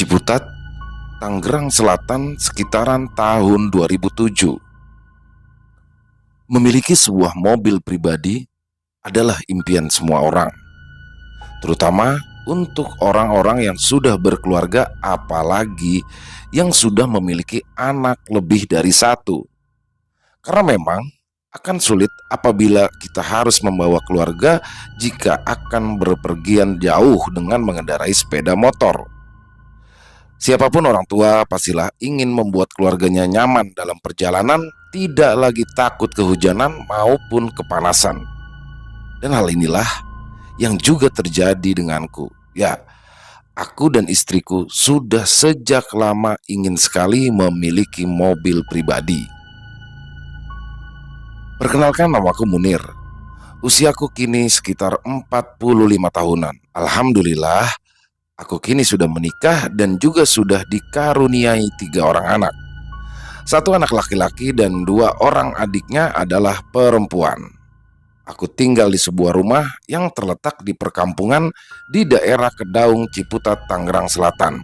Ciputat, Tangerang Selatan sekitaran tahun 2007. Memiliki sebuah mobil pribadi adalah impian semua orang, terutama untuk orang-orang yang sudah berkeluarga, apalagi yang sudah memiliki anak lebih dari satu. Karena memang akan sulit apabila kita harus membawa keluarga jika akan berpergian jauh dengan mengendarai sepeda motor. Siapapun orang tua pastilah ingin membuat keluarganya nyaman dalam perjalanan, tidak lagi takut kehujanan maupun kepanasan. Dan hal inilah yang juga terjadi denganku. Ya, aku dan istriku sudah sejak lama ingin sekali memiliki mobil pribadi. Perkenalkan, namaku Munir. Usiaku kini sekitar 45 tahunan. Alhamdulillah, aku kini sudah menikah dan juga sudah dikaruniai 3 orang anak. 1 anak laki-laki dan 2 orang adiknya adalah perempuan. Aku tinggal di sebuah rumah yang terletak di perkampungan di daerah Kedaung, Ciputat, Tangerang Selatan.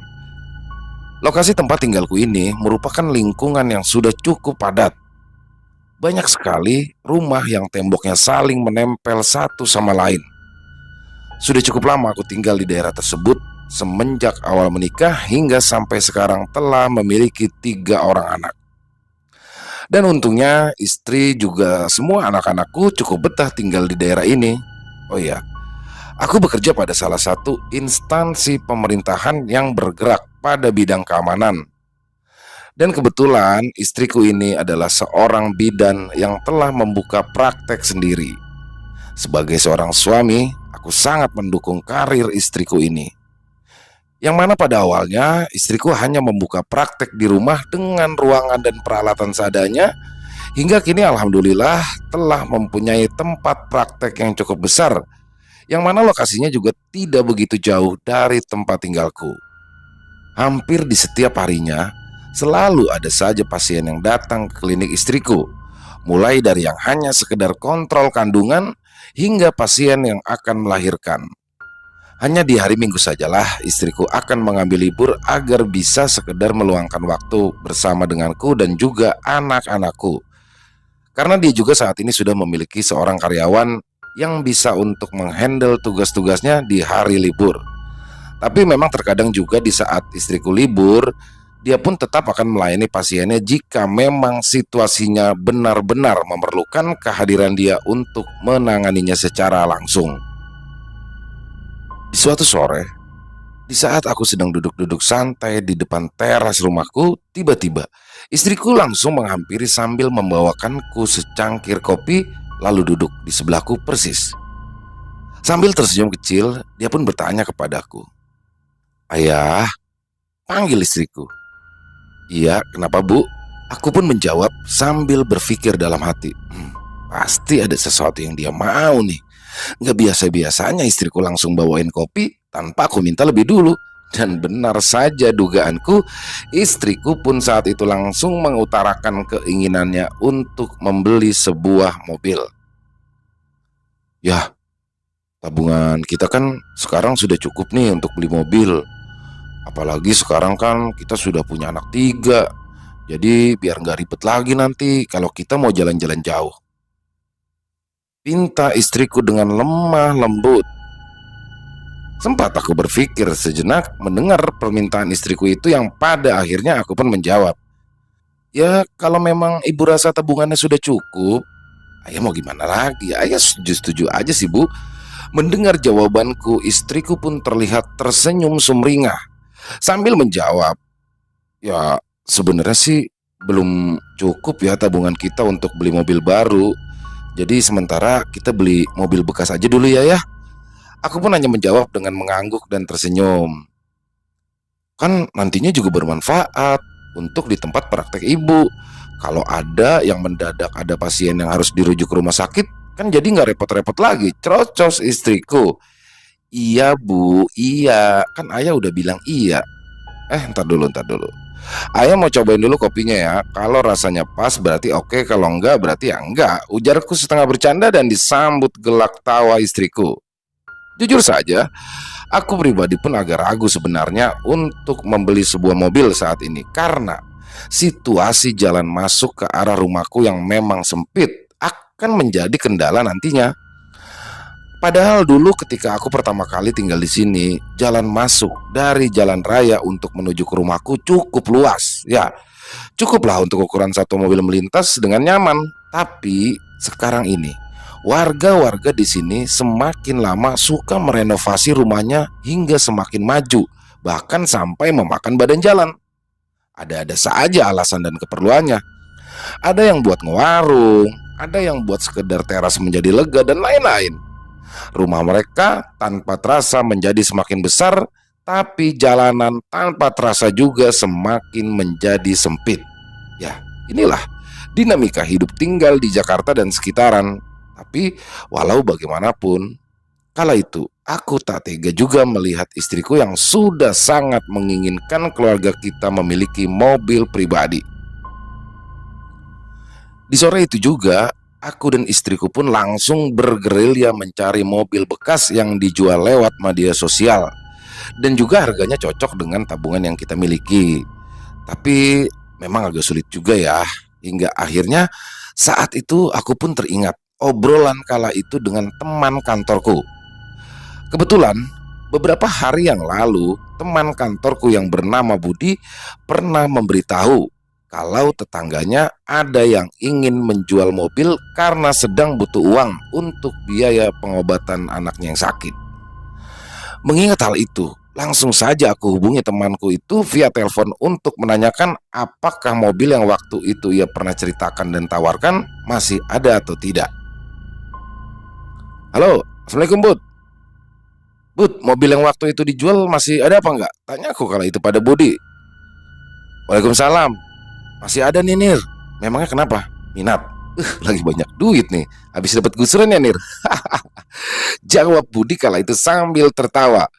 Lokasi tempat tinggalku ini merupakan lingkungan yang sudah cukup padat. Banyak sekali rumah yang temboknya saling menempel satu sama lain. Sudah cukup lama aku tinggal di daerah tersebut, semenjak awal menikah hingga sampai sekarang telah memiliki 3 orang anak. Dan untungnya istri juga semua anak-anakku cukup betah tinggal di daerah ini. Oh iya, aku bekerja pada salah satu instansi pemerintahan yang bergerak pada bidang keamanan. Dan kebetulan istriku ini adalah seorang bidan yang telah membuka praktek sendiri. Sebagai seorang suami, aku sangat mendukung karir istriku ini. Yang mana pada awalnya istriku hanya membuka praktek di rumah dengan ruangan dan peralatan seadanya, hingga kini alhamdulillah telah mempunyai tempat praktek yang cukup besar, yang mana lokasinya juga tidak begitu jauh dari tempat tinggalku. Hampir di setiap harinya selalu ada saja pasien yang datang ke klinik istriku, mulai dari yang hanya sekedar kontrol kandungan hingga pasien yang akan melahirkan. Hanya di hari Minggu sajalah istriku akan mengambil libur agar bisa sekedar meluangkan waktu bersama denganku dan juga anak-anakku. Karena dia juga saat ini sudah memiliki seorang karyawan yang bisa untuk menghandle tugas-tugasnya di hari libur. Tapi memang terkadang juga di saat istriku libur, dia pun tetap akan melayani pasiennya jika memang situasinya benar-benar memerlukan kehadiran dia untuk menanganinya secara langsung. Di suatu sore, di saat aku sedang duduk-duduk santai di depan teras rumahku, tiba-tiba istriku langsung menghampiri sambil membawakanku secangkir kopi, lalu duduk di sebelahku persis. Sambil tersenyum kecil, dia pun bertanya kepadaku, "Ayah," panggil istriku. "Iya, kenapa Bu?" Aku pun menjawab sambil berpikir dalam hati, pasti ada sesuatu yang dia mau nih. Gak biasa-biasanya istriku langsung bawain kopi tanpa aku minta lebih dulu. Dan benar saja dugaanku, istriku pun saat itu langsung mengutarakan keinginannya untuk membeli sebuah mobil. Ya, tabungan kita kan sekarang sudah cukup nih untuk beli mobil. Apalagi sekarang kan kita sudah punya anak 3. Jadi biar gak ribet lagi nanti kalau kita mau jalan-jalan jauh, pinta istriku dengan lemah lembut. Sempat aku berpikir sejenak mendengar permintaan istriku itu, yang pada akhirnya aku pun menjawab, "Ya kalau memang ibu rasa tabungannya sudah cukup, ayah mau gimana lagi? Ayah setuju-setuju aja sih Bu." Mendengar jawabanku, istriku pun terlihat tersenyum sumringah sambil menjawab, "Ya sebenarnya sih belum cukup ya tabungan kita untuk beli mobil baru. Jadi sementara kita beli mobil bekas aja dulu ya." Aku pun hanya menjawab dengan mengangguk dan tersenyum. Kan nantinya juga bermanfaat untuk di tempat praktek ibu. Kalau ada yang mendadak ada pasien yang harus dirujuk ke rumah sakit, kan jadi nggak repot-repot lagi. Cerocos istriku. "Iya Bu, iya. Kan ayah udah bilang iya." Ntar dulu. "Ayah mau cobain dulu kopinya ya. Kalau rasanya pas berarti oke, kalau enggak berarti ya enggak," ujarku setengah bercanda dan disambut gelak tawa istriku. Jujur saja, Aku pribadi pun agak ragu sebenarnya untuk membeli sebuah mobil saat ini karena situasi jalan masuk ke arah rumahku yang memang sempit akan menjadi kendala nantinya. Padahal dulu ketika aku pertama kali tinggal di sini, jalan masuk dari jalan raya untuk menuju ke rumahku cukup luas. Ya, cukuplah untuk ukuran satu mobil melintas dengan nyaman. Tapi sekarang ini, warga-warga di sini semakin lama suka merenovasi rumahnya hingga semakin maju, bahkan sampai memakan badan jalan. Ada-ada saja alasan dan keperluannya. Ada yang buat ngewarung, ada yang buat sekedar teras menjadi lega dan lain-lain. Rumah mereka tanpa terasa menjadi semakin besar, tapi jalanan tanpa terasa juga semakin menjadi sempit. Ya, inilah dinamika hidup tinggal di Jakarta dan sekitaran. Tapi walau bagaimanapun, kala itu aku tak tega juga melihat istriku yang sudah sangat menginginkan keluarga kita memiliki mobil pribadi. Di sore itu juga, aku dan istriku pun langsung bergerilya mencari mobil bekas yang dijual lewat media sosial dan juga harganya cocok dengan tabungan yang kita miliki. Tapi memang agak sulit juga ya. Hingga akhirnya saat itu aku pun teringat obrolan kala itu dengan teman kantorku. Kebetulan beberapa hari yang lalu teman kantorku yang bernama Budi pernah memberitahu kalau tetangganya ada yang ingin menjual mobil karena sedang butuh uang untuk biaya pengobatan anaknya yang sakit. Mengingat hal itu, langsung saja aku hubungi temanku itu via telepon untuk menanyakan apakah mobil yang waktu itu ia pernah ceritakan dan tawarkan masih ada atau tidak. Halo, Assalamualaikum Bud. Bud, mobil yang waktu itu dijual masih ada apa enggak? Tanya aku kala itu pada Budi. Waalaikumsalam. Masih ada nih Nir. Memangnya kenapa? Minat. Lagi banyak duit nih. Habis dapat gusuran ya Nir. Jawab Budi kala itu sambil tertawa.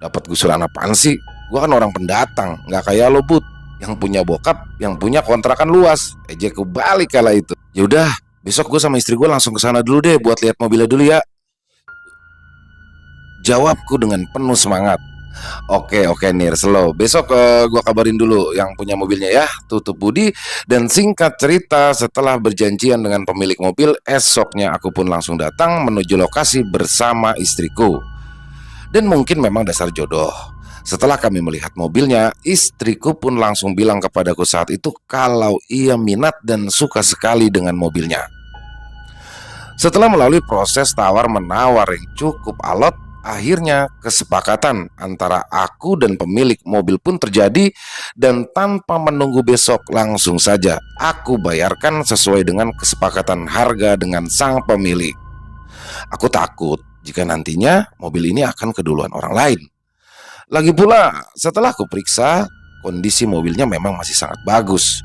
Dapat gusuran apaan sih? Gua kan orang pendatang, nggak kayak lo Bud yang punya bokap, yang punya kontrakan luas. Ejek ku balik kala itu. Ya udah, besok gue sama istri gue langsung ke sana dulu deh buat lihat mobilnya dulu ya. Jawabku dengan penuh semangat. Oke Nir, slow. Besok gua kabarin dulu yang punya mobilnya ya. Tutup Budi. Dan singkat cerita, setelah berjanjian dengan pemilik mobil, esoknya aku pun langsung datang menuju lokasi bersama istriku. Dan mungkin memang dasar jodoh. Setelah kami melihat mobilnya, istriku pun langsung bilang kepadaku saat itu kalau ia minat dan suka sekali dengan mobilnya. Setelah melalui proses tawar-menawar yang cukup alot, akhirnya kesepakatan antara aku dan pemilik mobil pun terjadi. Dan tanpa menunggu besok, langsung saja aku bayarkan sesuai dengan kesepakatan harga dengan sang pemilik. Aku takut jika nantinya mobil ini akan keduluan orang lain. Lagi pula setelah aku periksa, kondisi mobilnya memang masih sangat bagus.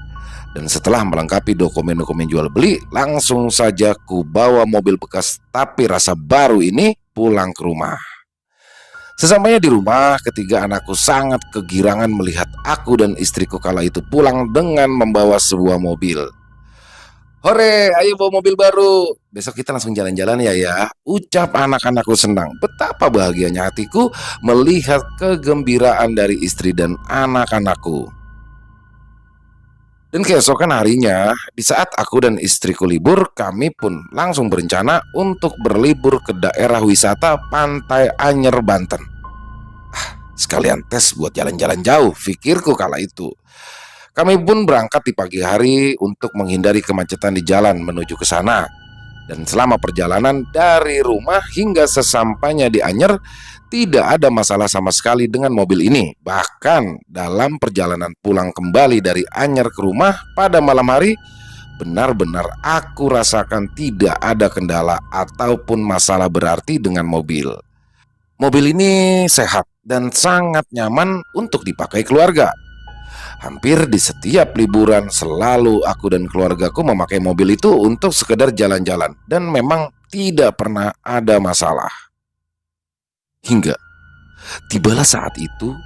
Dan setelah melengkapi dokumen-dokumen jual beli, langsung saja ku bawa mobil bekas tapi rasa baru ini pulang ke rumah. Sesampainya di rumah, ketiga anakku sangat kegirangan melihat aku dan istriku kala itu pulang dengan membawa sebuah mobil. Hore, ayo bawa mobil baru. Besok kita langsung jalan-jalan ya. Ucap anak-anakku senang. Betapa bahagianya hatiku melihat kegembiraan dari istri dan anak-anakku. Dan keesokan harinya, di saat aku dan istriku libur, kami pun langsung berencana untuk berlibur ke daerah wisata Pantai Anyer, Banten. Sekalian tes buat jalan-jalan jauh, pikirku kala itu. Kami pun berangkat di pagi hari untuk menghindari kemacetan di jalan menuju ke sana. Dan selama perjalanan dari rumah hingga sesampainya di Anyer, tidak ada masalah sama sekali dengan mobil ini. Bahkan dalam perjalanan pulang kembali dari Anyer ke rumah pada malam hari, benar-benar aku rasakan tidak ada kendala ataupun masalah berarti dengan mobil. Mobil ini sehat dan sangat nyaman untuk dipakai keluarga. Hampir di setiap liburan selalu aku dan keluargaku memakai mobil itu untuk sekedar jalan-jalan. Dan memang tidak pernah ada masalah. Hingga tibalah saat itu,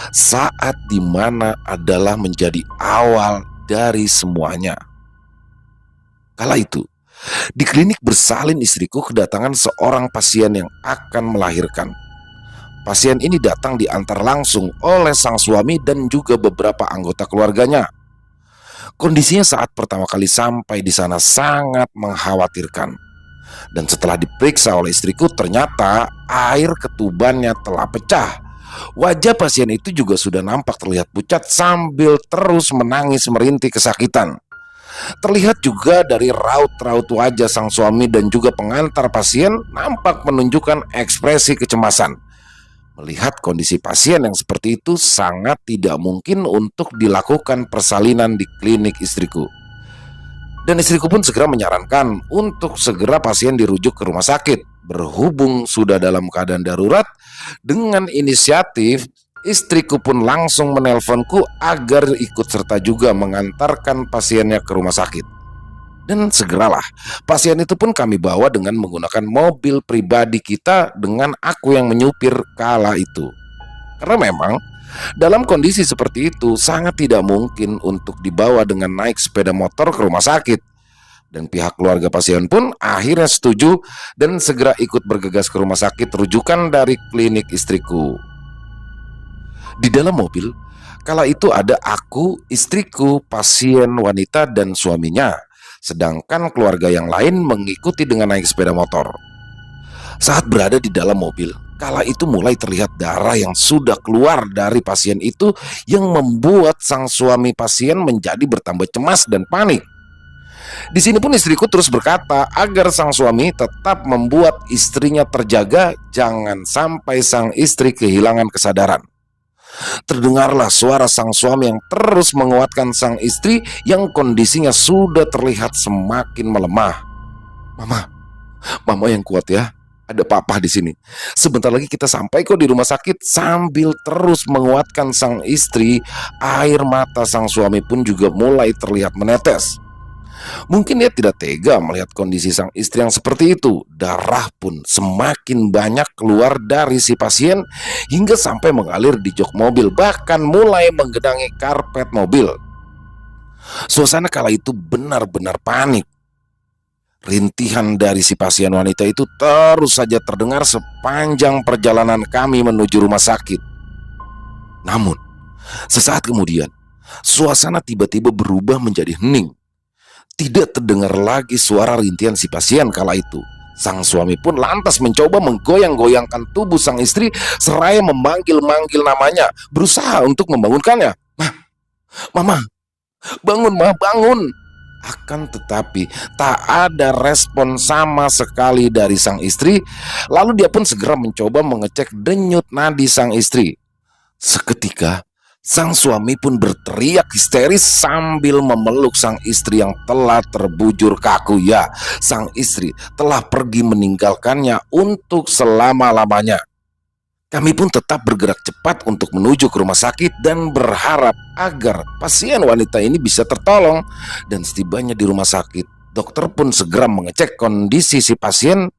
saat dimana adalah menjadi awal dari semuanya. Kala itu, di klinik bersalin istriku kedatangan seorang pasien yang akan melahirkan. Pasien ini datang diantar langsung oleh sang suami dan juga beberapa anggota keluarganya. Kondisinya saat pertama kali sampai di sana sangat mengkhawatirkan. Dan setelah diperiksa oleh istriku, ternyata air ketubannya telah pecah. Wajah pasien itu juga sudah nampak terlihat pucat sambil terus menangis merintih kesakitan. Terlihat juga dari raut-raut wajah sang suami dan juga pengantar pasien nampak menunjukkan ekspresi kecemasan. Melihat kondisi pasien yang seperti itu, sangat tidak mungkin untuk dilakukan persalinan di klinik istriku. Dan istriku pun segera menyarankan untuk segera pasien dirujuk ke rumah sakit. Berhubung sudah dalam keadaan darurat, dengan inisiatif, istriku pun langsung menelponku agar ikut serta juga mengantarkan pasiennya ke rumah sakit. Dan segeralah, pasien itu pun kami bawa dengan menggunakan mobil pribadi kita dengan aku yang menyupir kala itu. Karena memang dalam kondisi seperti itu sangat tidak mungkin untuk dibawa dengan naik sepeda motor ke rumah sakit. Dan pihak keluarga pasien pun akhirnya setuju dan segera ikut bergegas ke rumah sakit rujukan dari klinik istriku. Di dalam mobil, kala itu ada aku, istriku, pasien wanita dan suaminya. Sedangkan keluarga yang lain mengikuti dengan naik sepeda motor. Saat berada di dalam mobil, kala itu mulai terlihat darah yang sudah keluar dari pasien itu yang membuat sang suami pasien menjadi bertambah cemas dan panik. Di sini pun istriku terus berkata agar sang suami tetap membuat istrinya terjaga, jangan sampai sang istri kehilangan kesadaran. Terdengarlah suara sang suami yang terus menguatkan sang istri yang kondisinya sudah terlihat semakin melemah. Mama yang kuat ya. Ada papa di sini. Sebentar lagi kita sampai kok di rumah sakit. Sambil terus menguatkan sang istri, air mata sang suami pun juga mulai terlihat menetes. Mungkin dia tidak tega melihat kondisi sang istri yang seperti itu. Darah pun semakin banyak keluar dari si pasien hingga sampai mengalir di jok mobil, bahkan mulai menggenangi karpet mobil. Suasana kala itu benar-benar panik. Rintihan dari si pasien wanita itu terus saja terdengar sepanjang perjalanan kami menuju rumah sakit. Namun, sesaat kemudian, suasana tiba-tiba berubah menjadi hening. Tidak terdengar lagi suara rintihan si pasien kala itu. Sang suami pun lantas mencoba menggoyang-goyangkan tubuh sang istri seraya memanggil-manggil namanya, berusaha untuk membangunkannya. Mama, bangun ma, bangun. Akan tetapi tak ada respon sama sekali dari sang istri. Lalu dia pun segera mencoba mengecek denyut nadi sang istri. Seketika sang suami pun berteriak histeris sambil memeluk sang istri yang telah terbujur kaku. Ya, sang istri telah pergi meninggalkannya untuk selama-lamanya. Kami pun tetap bergerak cepat untuk menuju ke rumah sakit dan berharap agar pasien wanita ini bisa tertolong. Dan setibanya di rumah sakit, dokter pun segera mengecek kondisi si pasien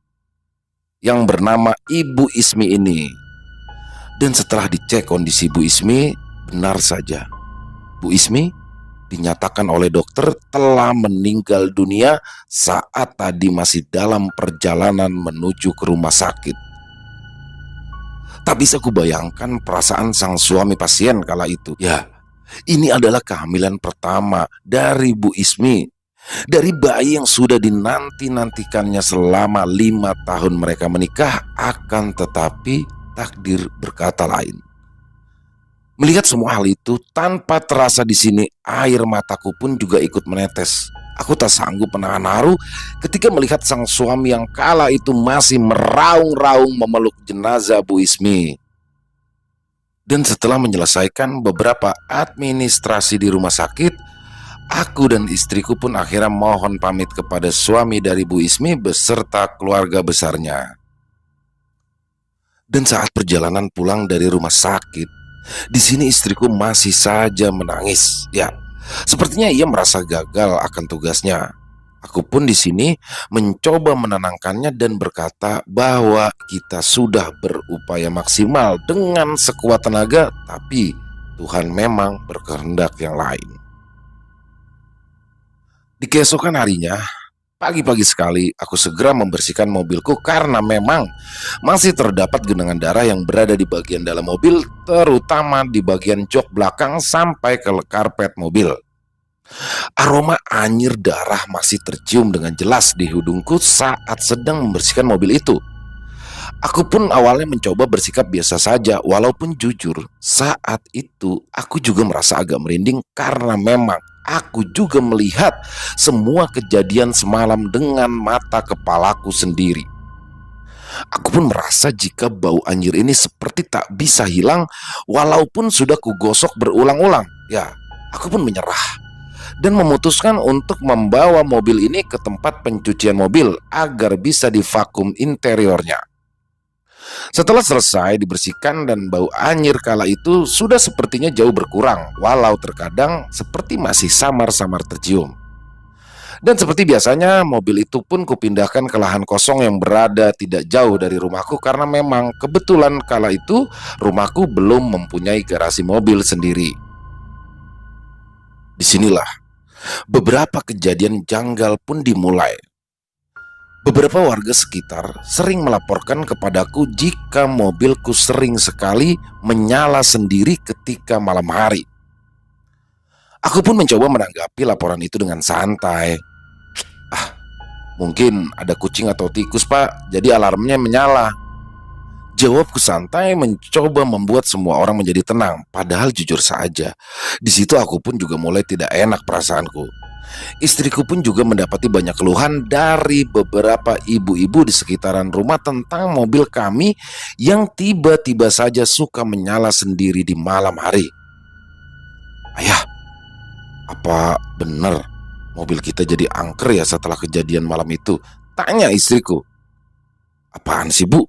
yang bernama Ibu Ismi ini. Dan setelah dicek kondisi Bu Ismi, benar saja, Bu Ismi dinyatakan oleh dokter telah meninggal dunia saat tadi masih dalam perjalanan menuju ke rumah sakit. Tak bisa kubayangkan perasaan sang suami pasien kala itu. Ya, ini adalah kehamilan pertama dari Bu Ismi. Dari bayi yang sudah dinanti-nantikannya selama 5 tahun mereka menikah, akan tetapi takdir berkata lain. Melihat semua hal itu, tanpa terasa di sini air mataku pun juga ikut menetes. Aku tak sanggup menahan haru ketika melihat sang suami yang kala itu masih meraung-raung memeluk jenazah Bu Ismi. Dan setelah menyelesaikan beberapa administrasi di rumah sakit, aku dan istriku pun akhirnya mohon pamit kepada suami dari Bu Ismi beserta keluarga besarnya. Dan saat perjalanan pulang dari rumah sakit, di sini istriku masih saja menangis. Ya, sepertinya ia merasa gagal akan tugasnya. Aku pun di sini mencoba menenangkannya dan berkata bahwa kita sudah berupaya maksimal dengan sekuat tenaga, tapi Tuhan memang berkehendak yang lain. Di keesokan harinya, Pagi-pagi sekali aku segera membersihkan mobilku karena memang masih terdapat genangan darah yang berada di bagian dalam mobil, terutama di bagian jok belakang sampai ke karpet mobil. Aroma anyir darah masih tercium dengan jelas di hidungku saat sedang membersihkan mobil itu. Aku pun awalnya mencoba bersikap biasa saja, walaupun jujur saat itu aku juga merasa agak merinding karena memang aku juga melihat semua kejadian semalam dengan mata kepalaku sendiri. Aku pun merasa jika bau anjir ini seperti tak bisa hilang walaupun sudah kugosok berulang-ulang. Ya, aku pun menyerah dan memutuskan untuk membawa mobil ini ke tempat pencucian mobil agar bisa divakum interiornya. Setelah selesai dibersihkan dan bau anyir kala itu sudah sepertinya jauh berkurang, walau terkadang seperti masih samar-samar tercium. Dan seperti biasanya, mobil itu pun kupindahkan ke lahan kosong yang berada tidak jauh dari rumahku karena memang kebetulan kala itu rumahku belum mempunyai garasi mobil sendiri. Disinilah beberapa kejadian janggal pun dimulai. Beberapa warga sekitar sering melaporkan kepadaku jika mobilku sering sekali menyala sendiri ketika malam hari. Aku pun mencoba menanggapi laporan itu dengan santai. Ah, mungkin ada kucing atau tikus, Pak, jadi alarmnya menyala. Jawabku santai, mencoba membuat semua orang menjadi tenang. Padahal jujur saja, di situ aku pun juga mulai tidak enak perasaanku. Istriku pun juga mendapati banyak keluhan dari beberapa ibu-ibu di sekitaran rumah tentang mobil kami yang tiba-tiba saja suka menyala sendiri di malam hari. Ayah, apa benar mobil kita jadi angker ya setelah kejadian malam itu? Tanya istriku. Apaan sih, Bu?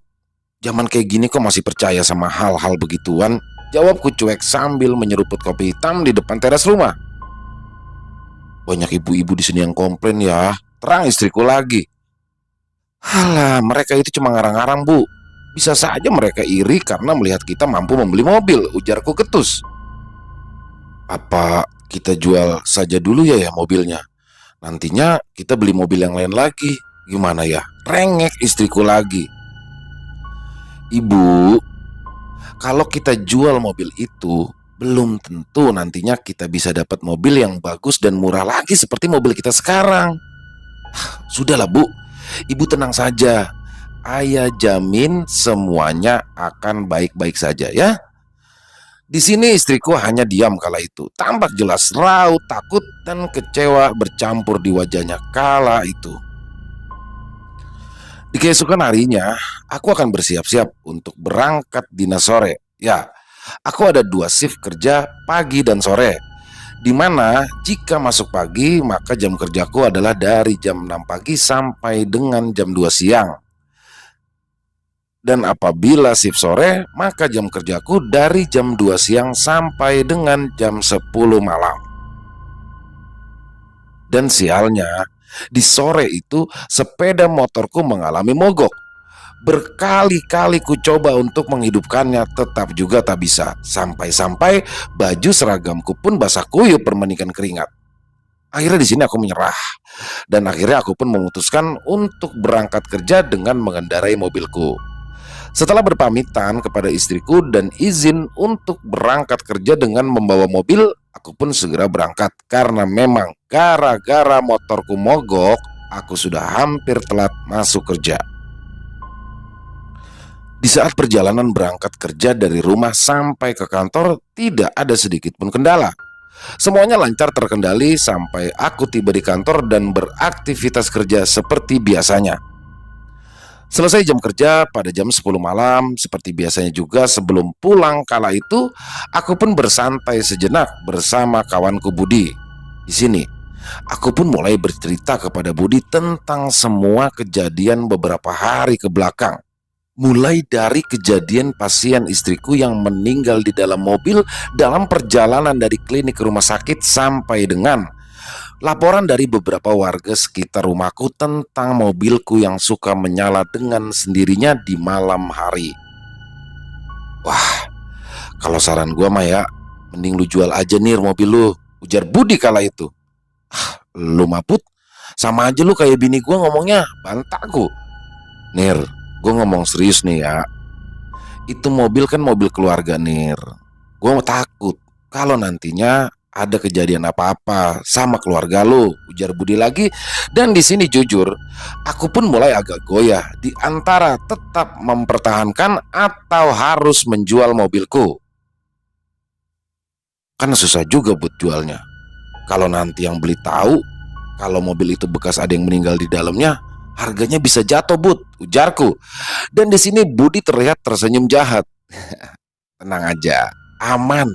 Zaman kayak gini kok masih percaya sama hal-hal begituan? Jawabku cuek sambil menyeruput kopi hitam di depan teras rumah. Banyak ibu-ibu di sini yang komplain ya, terang istriku lagi. Halah, mereka itu cuma ngarang-ngarang, Bu. Bisa saja mereka iri karena melihat kita mampu membeli mobil, ujarku ketus. Apa kita jual saja dulu ya mobilnya? Nantinya kita beli mobil yang lain lagi. Gimana ya? Rengek istriku lagi. Ibu, kalau kita jual mobil itu, belum tentu nantinya kita bisa dapat mobil yang bagus dan murah lagi seperti mobil kita sekarang. Sudahlah, Bu, Ibu tenang saja. Ayah jamin semuanya akan baik-baik saja ya. Di sini istriku hanya diam kala itu. Tampak jelas raut takut dan kecewa bercampur di wajahnya kala itu. Di keesokan harinya, aku akan bersiap-siap untuk berangkat dinas sore. Ya, aku ada 2 shift kerja pagi dan sore, di mana jika masuk pagi maka jam kerjaku adalah dari jam 6 pagi sampai dengan jam 2 siang. Dan apabila shift sore maka jam kerjaku dari jam 2 siang sampai dengan jam 10 malam. Dan sialnya, di sore itu sepeda motorku mengalami mogok. Berkali-kali ku coba untuk menghidupkannya, tetap juga tak bisa. Sampai-sampai baju seragamku pun basah kuyup bermanikan keringat. Akhirnya di sini aku menyerah. Dan akhirnya aku pun memutuskan untuk berangkat kerja dengan mengendarai mobilku. Setelah berpamitan kepada istriku dan izin untuk berangkat kerja dengan membawa mobil, aku pun segera berangkat karena memang gara-gara motorku mogok, aku sudah hampir telat masuk kerja. Di saat perjalanan berangkat kerja dari rumah sampai ke kantor, tidak ada sedikit pun kendala. Semuanya lancar terkendali sampai aku tiba di kantor dan beraktivitas kerja seperti biasanya. Selesai jam kerja pada jam 10 malam, seperti biasanya juga sebelum pulang kala itu, aku pun bersantai sejenak bersama kawanku Budi. Di sini, aku pun mulai bercerita kepada Budi tentang semua kejadian beberapa hari ke belakang. Mulai dari kejadian pasien istriku yang meninggal di dalam mobil dalam perjalanan dari klinik ke rumah sakit sampai dengan laporan dari beberapa warga sekitar rumahku tentang mobilku yang suka menyala dengan sendirinya di malam hari. Wah, kalau saran gua mah ya, mending lu jual aja nih mobil lu, ujar Budi kala itu. Lu maput, Sama aja lu kayak bini gue ngomongnya, bantahku. Nir, gue ngomong serius nih ya. Itu mobil kan mobil keluarga, Nir. Gue takut kalau nantinya ada kejadian apa-apa sama keluarga lu, ujar Budi lagi. Dan di sini jujur, aku pun mulai agak goyah di antara tetap mempertahankan atau harus menjual mobilku. Kan susah juga buat jualnya. Kalau nanti yang beli tahu kalau mobil itu bekas ada yang meninggal di dalamnya, harganya bisa jatuh, Bud, ujarku. Dan di sini Budi terlihat tersenyum jahat. Tenang aja, aman.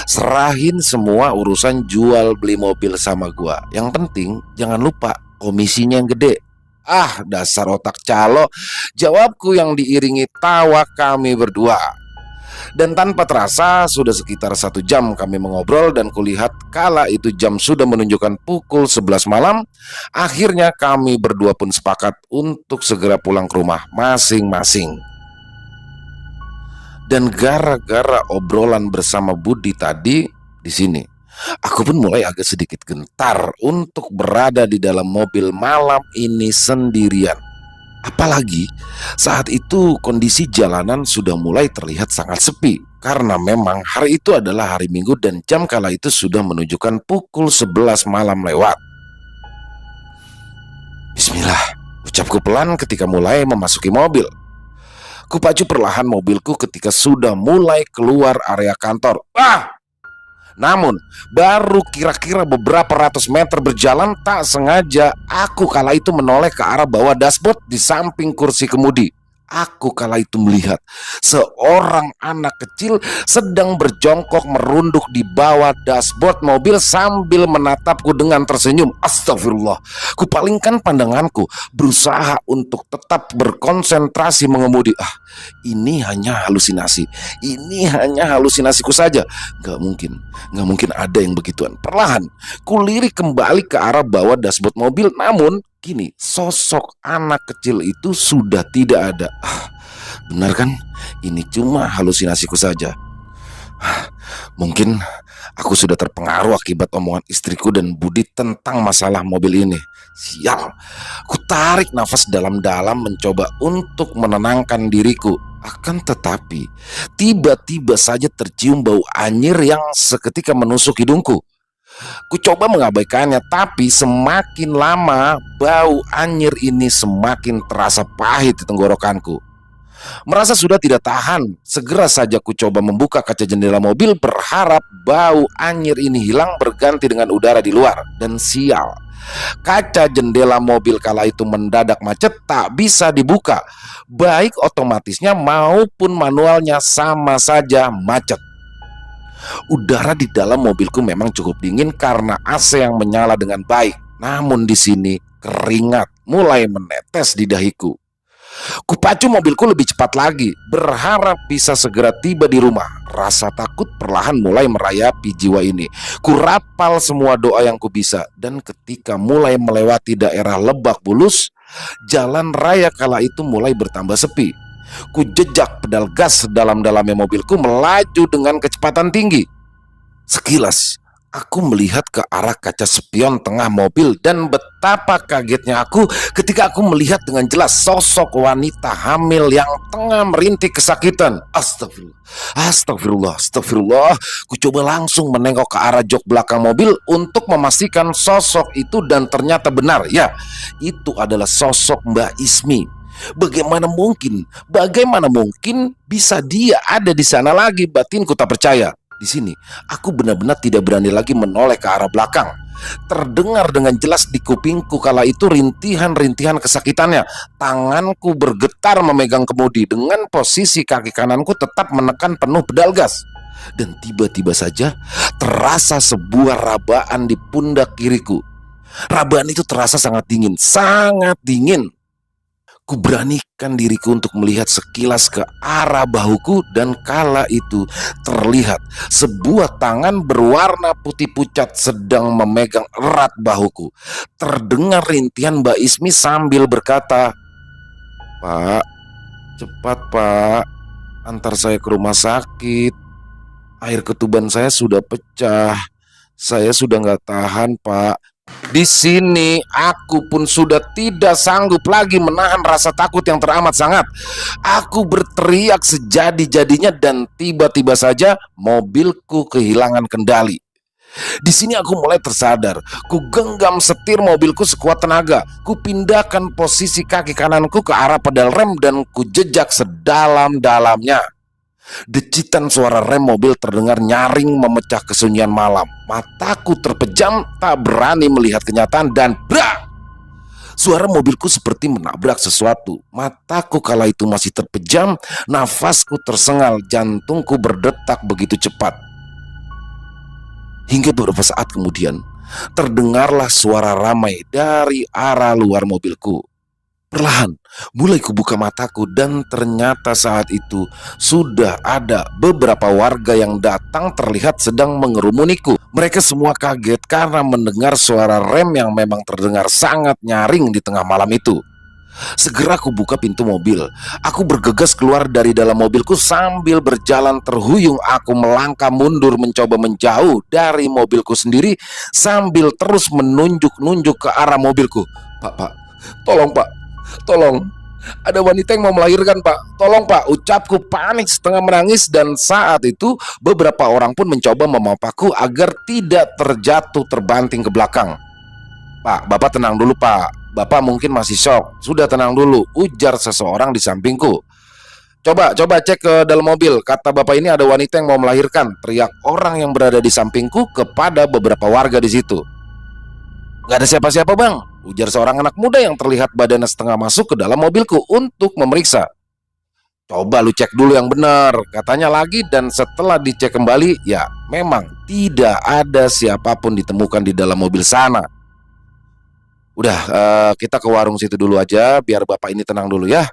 Serahin semua urusan jual beli mobil sama gua. Yang penting jangan lupa komisinya yang gede. Ah, dasar otak calo, jawabku yang diiringi tawa kami berdua. Dan tanpa terasa sudah sekitar 1 jam kami mengobrol, dan kulihat kala itu jam sudah menunjukkan pukul 11 malam. Akhirnya kami berdua pun sepakat untuk segera pulang ke rumah masing-masing. Dan gara-gara obrolan bersama Budi tadi di sini, aku pun mulai agak sedikit gentar untuk berada di dalam mobil malam ini sendirian. Apalagi saat itu kondisi jalanan sudah mulai terlihat sangat sepi, karena memang hari itu adalah hari Minggu dan jam kala itu sudah menunjukkan pukul 11 malam lewat. Bismillah, ucapku pelan ketika mulai memasuki mobil. Kupacu perlahan mobilku ketika sudah mulai keluar area kantor. Namun baru kira-kira beberapa ratus meter berjalan, tak sengaja aku kala itu menoleh ke arah bawah dashboard di samping kursi kemudi. Aku kala itu melihat seorang anak kecil sedang berjongkok merunduk di bawah dashboard mobil sambil menatapku dengan tersenyum. Astagfirullah. Kupalingkan pandanganku, berusaha untuk tetap berkonsentrasi mengemudi. Ini hanya halusinasi. Ini hanya halusinasiku saja. Gak mungkin ada yang begituan. Perlahan kulirik kembali ke arah bawah dashboard mobil, namun kini sosok anak kecil itu sudah tidak ada. Benar kan? Ini cuma halusinasiku saja. Mungkin aku sudah terpengaruh akibat omongan istriku dan Budi tentang masalah mobil ini. Sial. Ku tarik nafas dalam-dalam mencoba untuk menenangkan diriku. Akan tetapi tiba-tiba saja tercium bau anyir yang seketika menusuk hidungku. Ku coba mengabaikannya, tapi semakin lama bau anyir ini semakin terasa pahit di tenggorokanku. Merasa sudah tidak tahan, segera saja ku coba membuka kaca jendela mobil berharap bau anyir ini hilang berganti dengan udara di luar. Dan sial, kaca jendela mobil kala itu mendadak macet, tak bisa dibuka. Baik otomatisnya maupun manualnya sama saja macet. Udara di dalam mobilku memang cukup dingin karena AC yang menyala dengan baik. Namun di sini keringat mulai menetes di dahiku. Kupacu mobilku lebih cepat lagi, berharap bisa segera tiba di rumah. Rasa takut perlahan mulai merayapi jiwa ini. Kurapal semua doa yang kubisa, dan ketika mulai melewati daerah Lebak Bulus, jalan raya kala itu mulai bertambah sepi. Ku jejak pedal gas sedalam-dalamnya mobilku melaju dengan kecepatan tinggi. Sekilas aku melihat ke arah kaca spion tengah mobil, dan betapa kagetnya aku ketika aku melihat dengan jelas sosok wanita hamil yang tengah merintih kesakitan. Astagfirullah. Ku coba langsung menengok ke arah jok belakang mobil untuk memastikan sosok itu, dan ternyata benar, ya, itu adalah sosok Mbak Ismi. Bagaimana mungkin bisa dia ada di sana lagi? Batinku tak percaya. Di sini aku benar-benar tidak berani lagi menoleh ke arah belakang. Terdengar dengan jelas di kupingku kala itu rintihan-rintihan kesakitannya. Tanganku bergetar memegang kemudi dengan posisi kaki kananku tetap menekan penuh pedal gas. Dan tiba-tiba saja terasa sebuah rabaan di pundak kiriku. Rabaan itu terasa sangat dingin, sangat dingin. Ku beranikan diriku untuk melihat sekilas ke arah bahuku, dan kala itu terlihat sebuah tangan berwarna putih pucat sedang memegang erat bahuku. Terdengar rintihan Mbak Ismi sambil berkata, "Pak, cepat Pak, antar saya ke rumah sakit. Air ketuban saya sudah pecah. Saya sudah nggak tahan Pak." Di sini aku pun sudah tidak sanggup lagi menahan rasa takut yang teramat sangat. Aku berteriak sejadi-jadinya dan tiba-tiba saja mobilku kehilangan kendali. Di sini aku mulai tersadar. Ku genggam setir mobilku sekuat tenaga. Ku pindahkan posisi kaki kananku ke arah pedal rem dan ku jejak sedalam-dalamnya. Decitan suara rem mobil terdengar nyaring memecah kesunyian malam. Mataku terpejam, tak berani melihat kenyataan dan brak! Suara mobilku seperti menabrak sesuatu. Mataku kala itu masih terpejam, nafasku tersengal, jantungku berdetak begitu cepat. Hingga beberapa saat kemudian, terdengarlah suara ramai dari arah luar mobilku. Perlahan, mulai kubuka mataku dan ternyata saat itu sudah ada beberapa warga yang datang terlihat sedang mengerumuniku. Mereka semua kaget karena mendengar suara rem yang memang terdengar sangat nyaring di tengah malam itu. Segera aku buka pintu mobil. Aku bergegas keluar dari dalam mobilku sambil berjalan terhuyung. Aku melangkah mundur mencoba menjauh dari mobilku sendiri sambil terus menunjuk-nunjuk ke arah mobilku. Pak, tolong pak, tolong. Ada wanita yang mau melahirkan pak. Tolong pak, ucapku panik setengah menangis. Dan saat itu beberapa orang pun mencoba memapaku agar tidak terjatuh terbanting ke belakang. Pak, bapak tenang dulu pak. Bapak mungkin masih shock. Sudah tenang dulu, ujar seseorang di sampingku. Coba cek ke dalam mobil. Kata bapak ini ada wanita yang mau melahirkan. Teriak orang yang berada di sampingku kepada beberapa warga di situ. Gak ada siapa-siapa bang, ujar seorang anak muda yang terlihat badannya setengah masuk ke dalam mobilku untuk memeriksa. Coba lu cek dulu yang benar, katanya lagi. Dan setelah dicek kembali, ya memang tidak ada siapapun ditemukan di dalam mobil sana. Udah, kita ke warung situ dulu aja, biar bapak ini tenang dulu ya.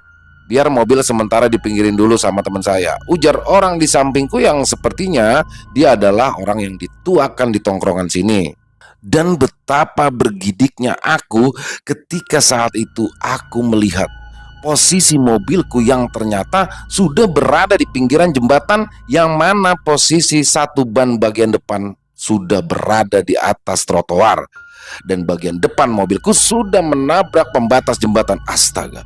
Biar mobil sementara dipinggirin dulu sama teman saya, ujar orang di sampingku yang sepertinya dia adalah orang yang dituakan di tongkrongan sini. Dan betapa bergidiknya aku ketika saat itu aku melihat posisi mobilku yang ternyata sudah berada di pinggiran jembatan, yang mana posisi satu ban bagian depan sudah berada di atas trotoar dan bagian depan mobilku sudah menabrak pembatas jembatan. Astaga,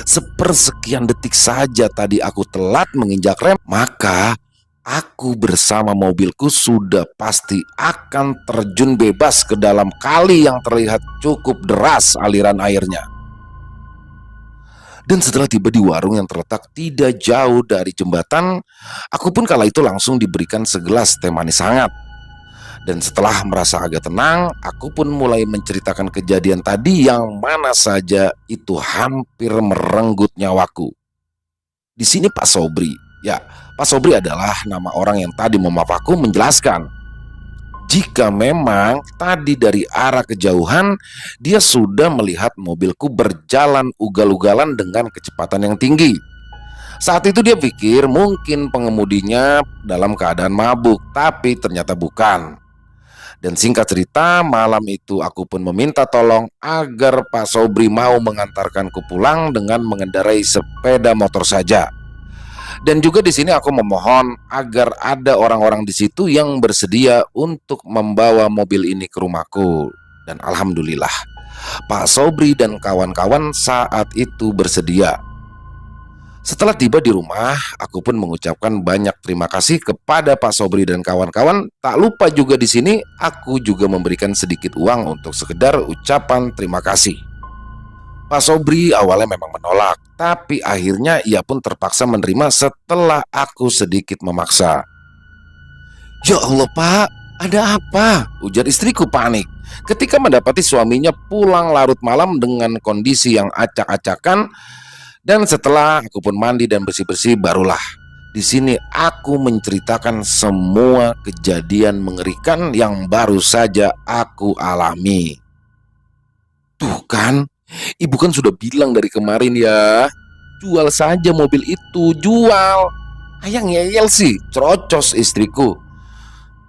sepersekian detik saja tadi aku telat menginjak rem, maka aku bersama mobilku sudah pasti akan terjun bebas ke dalam kali yang terlihat cukup deras aliran airnya. Dan setelah tiba di warung yang terletak tidak jauh dari jembatan, aku pun kala itu langsung diberikan segelas teh manis hangat. Dan setelah merasa agak tenang, aku pun mulai menceritakan kejadian tadi yang mana saja itu hampir merenggut nyawaku. Di sini Pak Sobri, ya Pak Sobri adalah nama orang yang tadi memapaku, menjelaskan jika memang tadi dari arah kejauhan dia sudah melihat mobilku berjalan ugal-ugalan dengan kecepatan yang tinggi. Saat itu dia pikir mungkin pengemudinya dalam keadaan mabuk, tapi ternyata bukan. Dan singkat cerita, malam itu aku pun meminta tolong agar Pak Sobri mau mengantarkanku pulang dengan mengendarai sepeda motor saja. Dan juga di sini aku memohon agar ada orang-orang di situ yang bersedia untuk membawa mobil ini ke rumahku. Dan alhamdulillah, Pak Sobri dan kawan-kawan saat itu bersedia. Setelah tiba di rumah, aku pun mengucapkan banyak terima kasih kepada Pak Sobri dan kawan-kawan. Tak lupa juga di sini aku juga memberikan sedikit uang untuk sekedar ucapan terima kasih. Pak Sobri awalnya memang menolak, tapi akhirnya ia pun terpaksa menerima setelah aku sedikit memaksa. Ya Allah Pak, ada apa? Ujar istriku panik ketika mendapati suaminya pulang larut malam dengan kondisi yang acak-acakan. Dan setelah aku pun mandi dan bersih-bersih, barulah di sini aku menceritakan semua kejadian mengerikan yang baru saja aku alami. Tuh kan, ibu kan sudah bilang dari kemarin ya, jual saja mobil itu, jual. Ayah ngeyel sih, cerocos istriku.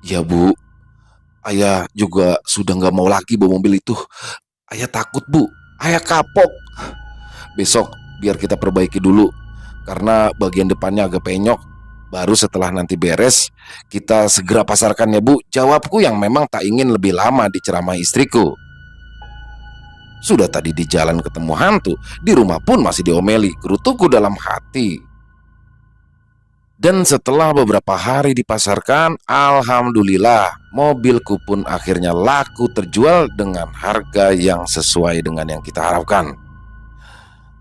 Ya bu, ayah juga sudah gak mau lagi bawa mobil itu. Ayah takut bu, ayah kapok. Besok biar kita perbaiki dulu, karena bagian depannya agak penyok. Baru setelah nanti beres, kita segera pasarkan ya bu, jawabku yang memang tak ingin lebih lama diceramai istriku. Sudah tadi di jalan ketemu hantu, di rumah pun masih diomeli, gerutuku dalam hati. Dan setelah beberapa hari dipasarkan, alhamdulillah mobilku pun akhirnya laku terjual dengan harga yang sesuai dengan yang kita harapkan.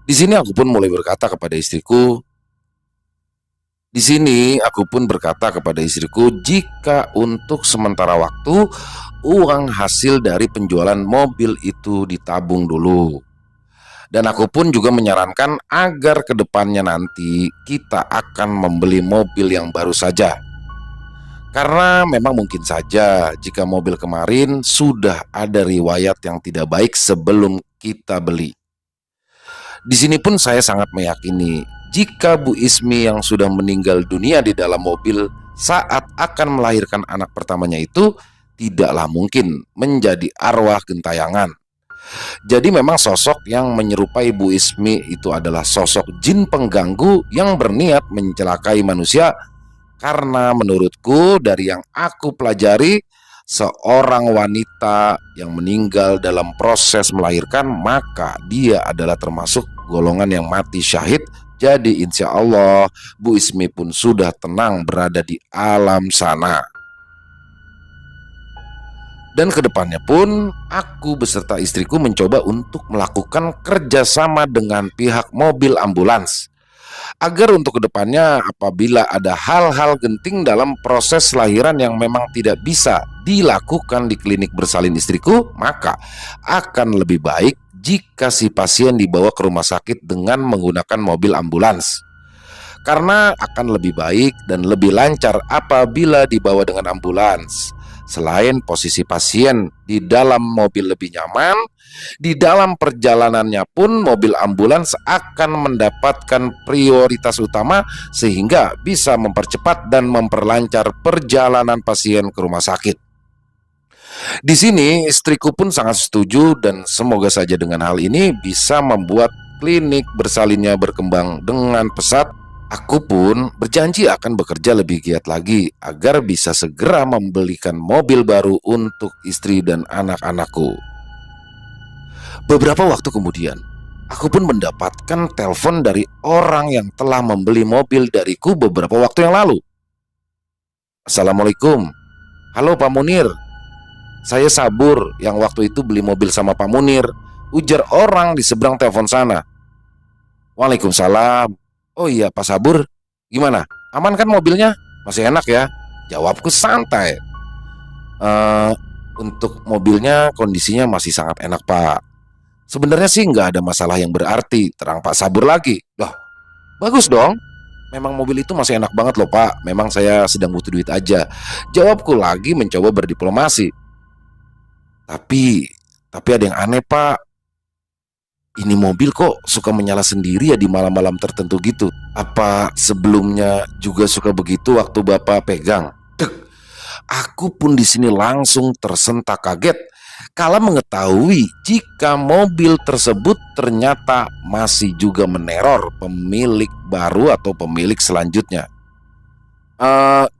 Di sini aku pun mulai berkata kepada istriku, jika untuk sementara waktu uang hasil dari penjualan mobil itu ditabung dulu. Dan aku pun juga menyarankan agar kedepannya nanti kita akan membeli mobil yang baru saja. Karena memang mungkin saja jika mobil kemarin sudah ada riwayat yang tidak baik sebelum kita beli. Di sini pun saya sangat meyakini jika Bu Ismi yang sudah meninggal dunia di dalam mobil saat akan melahirkan anak pertamanya itu tidaklah mungkin menjadi arwah gentayangan. Jadi memang sosok yang menyerupai Bu Ismi itu adalah sosok jin pengganggu yang berniat mencelakai manusia. Karena menurutku dari yang aku pelajari, seorang wanita yang meninggal dalam proses melahirkan, maka dia adalah termasuk golongan yang mati syahid. Jadi insya Allah Bu Ismi pun sudah tenang berada di alam sana. Dan kedepannya pun aku beserta istriku mencoba untuk melakukan kerjasama dengan pihak mobil ambulans agar untuk kedepannya apabila ada hal-hal genting dalam proses lahiran yang memang tidak bisa dilakukan di klinik bersalin istriku, maka akan lebih baik jika si pasien dibawa ke rumah sakit dengan menggunakan mobil ambulans. Karena akan lebih baik dan lebih lancar apabila dibawa dengan ambulans. Selain posisi pasien di dalam mobil lebih nyaman, di dalam perjalanannya pun mobil ambulans akan mendapatkan prioritas utama sehingga bisa mempercepat dan memperlancar perjalanan pasien ke rumah sakit. Di sini istriku pun sangat setuju dan semoga saja dengan hal ini bisa membuat klinik bersalinnya berkembang dengan pesat. Aku pun berjanji akan bekerja lebih giat lagi agar bisa segera membelikan mobil baru untuk istri dan anak-anakku. Beberapa waktu kemudian, aku pun mendapatkan telepon dari orang yang telah membeli mobil dariku beberapa waktu yang lalu. Assalamualaikum. Halo Pak Munir. Saya Sabur yang waktu itu beli mobil sama Pak Munir, ujar orang di seberang telepon sana. Waalaikumsalam. Oh iya Pak Sabur, gimana? Aman kan mobilnya? Masih enak ya? Jawabku santai. Untuk mobilnya kondisinya masih sangat enak Pak. Sebenarnya sih nggak ada masalah yang berarti, terang Pak Sabur lagi. Loh, bagus dong. Memang mobil itu masih enak banget loh Pak. Memang saya sedang butuh duit aja. Jawabku lagi mencoba berdiplomasi. Tapi ada yang aneh Pak. Ini mobil kok suka menyala sendiri ya di malam-malam tertentu gitu. Apa sebelumnya juga suka begitu waktu Bapak pegang? Dek, aku pun di sini langsung tersentak kaget kala mengetahui jika mobil tersebut ternyata masih juga meneror pemilik baru atau pemilik selanjutnya.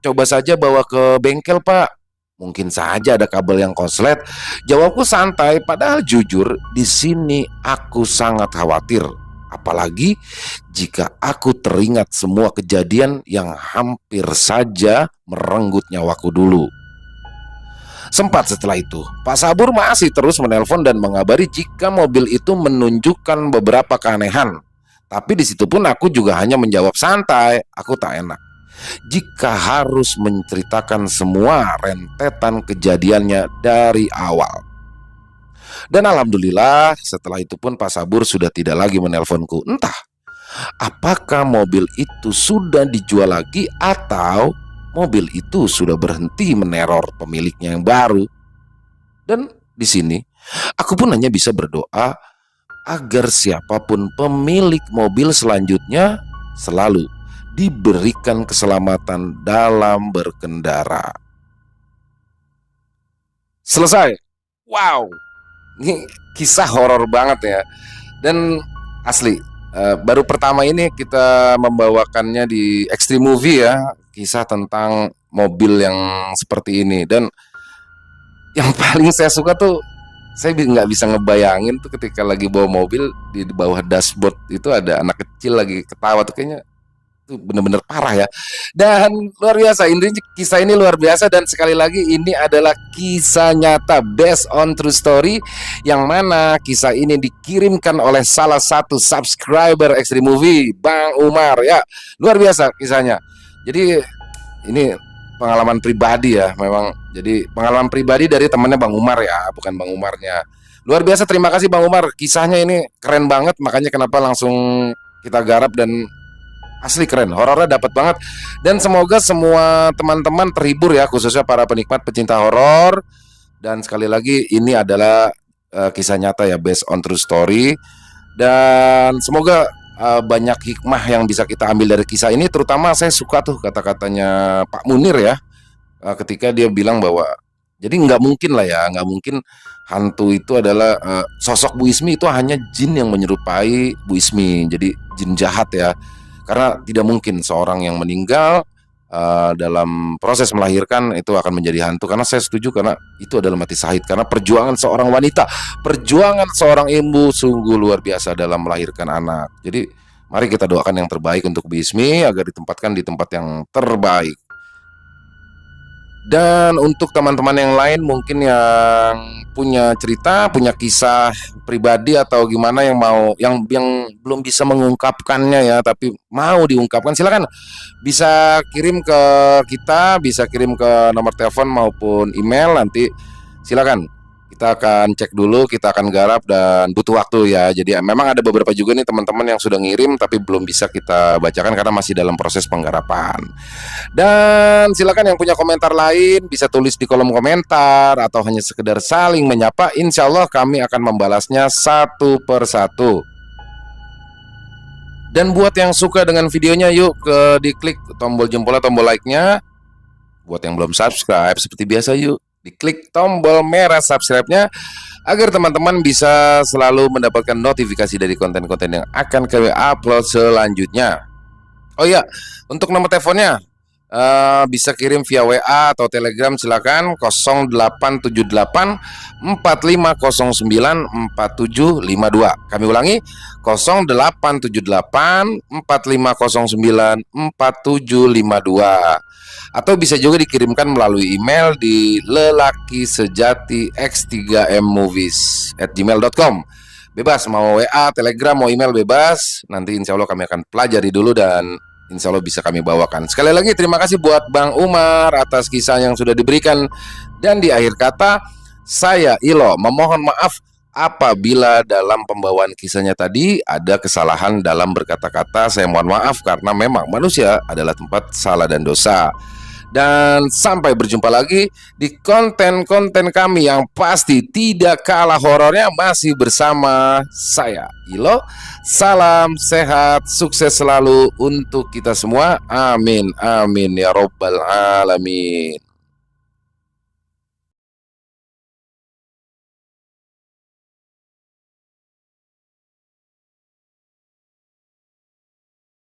Coba saja bawa ke bengkel Pak. Mungkin saja ada kabel yang konslet. Jawabku santai, padahal jujur di sini aku sangat khawatir. Apalagi jika aku teringat semua kejadian yang hampir saja merenggut nyawaku dulu. Sempat setelah itu, Pak Sabur masih terus menelpon dan mengabari jika mobil itu menunjukkan beberapa keanehan. Tapi di situ pun aku juga hanya menjawab santai, aku tak enak jika harus menceritakan semua rentetan kejadiannya dari awal. Dan alhamdulillah setelah itu pun Pak Sabur sudah tidak lagi menelponku. Entah apakah mobil itu sudah dijual lagi atau mobil itu sudah berhenti meneror pemiliknya yang baru. Dan di sini aku pun hanya bisa berdoa agar siapapun pemilik mobil selanjutnya selalu diberikan keselamatan dalam berkendara. Selesai. Wow, ini kisah horor banget ya. Dan asli, baru pertama ini kita membawakannya di Extreme Movie ya, kisah tentang mobil yang seperti ini. Dan yang paling saya suka tuh saya nggak bisa ngebayangin tuh ketika lagi bawa mobil di bawah dashboard itu ada anak kecil lagi ketawa tuh, kayaknya itu bener-bener parah ya. Dan luar biasa, ini kisah ini luar biasa, dan sekali lagi ini adalah kisah nyata based on true story, yang mana kisah ini dikirimkan oleh salah satu subscriber Extreme Movie, Bang Umar ya. Luar biasa kisahnya. Jadi ini pengalaman pribadi ya, memang. Jadi pengalaman pribadi dari temannya Bang Umar ya, bukan Bang Umarnya. Luar biasa, terima kasih Bang Umar. Kisahnya ini keren banget, makanya kenapa langsung kita garap, dan asli keren, horornya dapat banget. Dan semoga semua teman-teman terhibur ya, khususnya para penikmat pecinta horor. Dan sekali lagi ini adalah kisah nyata ya, based on true story. Dan semoga banyak hikmah yang bisa kita ambil dari kisah ini. Terutama saya suka tuh kata-katanya Pak Munir ya, ketika dia bilang bahwa jadi nggak mungkin lah ya, nggak mungkin hantu itu adalah sosok Bu Ismi itu hanya jin yang menyerupai Bu Ismi, jadi jin jahat ya. Karena tidak mungkin seorang yang meninggal dalam proses melahirkan itu akan menjadi hantu. Karena saya setuju, karena itu adalah mati syahid. Karena perjuangan seorang wanita, perjuangan seorang ibu sungguh luar biasa dalam melahirkan anak. Jadi mari kita doakan yang terbaik untuk Bu Ismi agar ditempatkan di tempat yang terbaik. Dan untuk teman-teman yang lain mungkin yang punya cerita, punya kisah pribadi atau gimana, yang mau yang belum bisa mengungkapkannya ya, tapi mau diungkapkan, silakan bisa kirim ke kita, bisa kirim ke nomor telepon maupun email. Nanti silakan kita akan cek dulu, kita akan garap, dan butuh waktu ya. Jadi memang ada beberapa juga nih teman-teman yang sudah ngirim tapi belum bisa kita bacakan karena masih dalam proses penggarapan. Dan silakan yang punya komentar lain bisa tulis di kolom komentar atau hanya sekedar saling menyapa. Insya Allah kami akan membalasnya satu persatu. Dan buat yang suka dengan videonya, yuk diklik tombol jempol, tombol like-nya. Buat yang belum subscribe, seperti biasa yuk diklik tombol merah subscribe-nya agar teman-teman bisa selalu mendapatkan notifikasi dari konten-konten yang akan kami upload selanjutnya. Oh iya, untuk nomor teleponnya bisa kirim via WA atau Telegram, silakan 0878 4509 4752. Kami ulangi 0878 4509 4752. Atau bisa juga dikirimkan melalui email di lelakisejati x3mmovies@gmail.com. Bebas, mau WA, Telegram, mau email, bebas. Nanti insya Allah kami akan pelajari dulu dan insya Allah bisa kami bawakan. Sekali lagi terima kasih buat Bang Umar atas kisah yang sudah diberikan. Dan di akhir kata, saya Ilo memohon maaf apabila dalam pembawaan kisahnya tadi ada kesalahan dalam berkata-kata. Saya mohon maaf karena memang manusia adalah tempat salah dan dosa. Dan sampai berjumpa lagi di konten-konten kami yang pasti tidak kalah horornya, masih bersama saya Ilo. Salam sehat, sukses selalu untuk kita semua. Amin, amin ya robbal alamin.